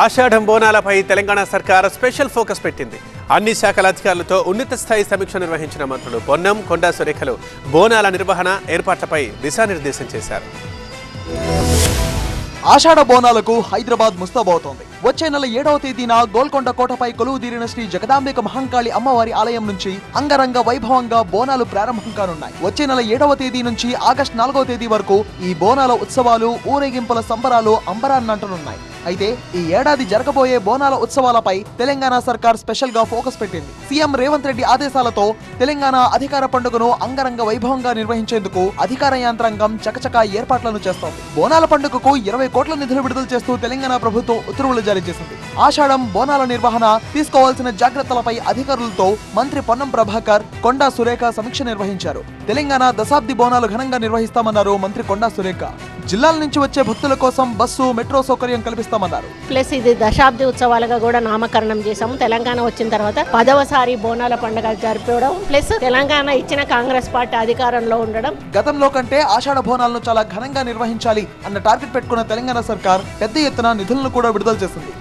ఆషాఢం బోనాలపై తెలంగాణ సర్కార్ special focus పెట్టింది. అన్ని శాఖల అధికారులతో ఉన్నత స్థాయి సమీక్ష నిర్వహించిన మంత్రులు పొన్నం, కొండా సురేఖలు బోనాల నిర్వహణ ఏర్పాట్లపై దిశానిర్దేశం చేశారు. ఆషాఢ బోనాలకు హైదరాబాద్ ముస్తాబవుతోంది. వచ్చే నెల 7వ తేదీన గోల్కొండ కోటపై కొలువుదీరిన శ్రీ జగదాంబిక మహంకాళి అమ్మవారి ఆలయం నుంచి అంగరంగ వైభవంగా బోనాలు ప్రారంభం కానున్నాయి. వచ్చే నెల 7వ తేదీ నుంచి ఆగస్టు 4వ తేదీ వరకు ఈ బోనాల ఉత్సవాలు, ఊరేగింపుల సంబరాలు అంబరాన్నంటనున్నాయి. అయితే ఈ ఏడాది జరగబోయే బోనాల ఉత్సవాలపై తెలంగాణ సర్కార్ స్పెషల్ గా ఫోకస్ పెట్టింది. సీఎం రేవంత్ రెడ్డి ఆదేశాలతో తెలంగాణ అధికార పండుగను అంగరంగ వైభవంగా నిర్వహించేందుకు అధికార యంత్రాంగం చకచకా ఏర్పాట్లను చేస్తోంది. బోనాల పండుగకు 20 కోట్ల నిధులు విడుదల చేస్తూ తెలంగాణ ప్రభుత్వం ఉత్తర్వులు జారీ చేసింది. ఆషాఢం బోనాల నిర్వహణ, తీసుకోవాల్సిన జాగ్రత్తలపై అధికారులతో మంత్రి పొన్నం ప్రభాకర్, కొండా సురేఖ సమీక్ష నిర్వహించారు. తెలంగాణ దశాబ్ది బోనాలు ఘనంగా నిర్వహిస్తామన్నారు మంత్రి కొండా సురేఖ. జిల్లాల నుంచి వచ్చే భక్తుల కోసం బస్సు, మెట్రో సౌకర్యం కల్పిస్తామన్నారు. ప్లస్ ఇది దశాబ్ది ఉత్సవాలుగా కూడా నామకరణం చేశాము. తెలంగాణ వచ్చిన తర్వాత 10వసారి బోనాల పండుగ జరుపుకోవడం, ప్లస్ తెలంగాణ ఇచ్చిన కాంగ్రెస్ పార్టీ అధికారంలో ఉండడం. గతంలో కంటే ఆషాఢ బోనాలను చాలా ఘనంగా నిర్వహించాలి అన్న టార్గెట్ పెట్టుకున్న తెలంగాణ సర్కార్ పెద్ద ఎత్తున నిధులను కూడా విడుదల చేసింది.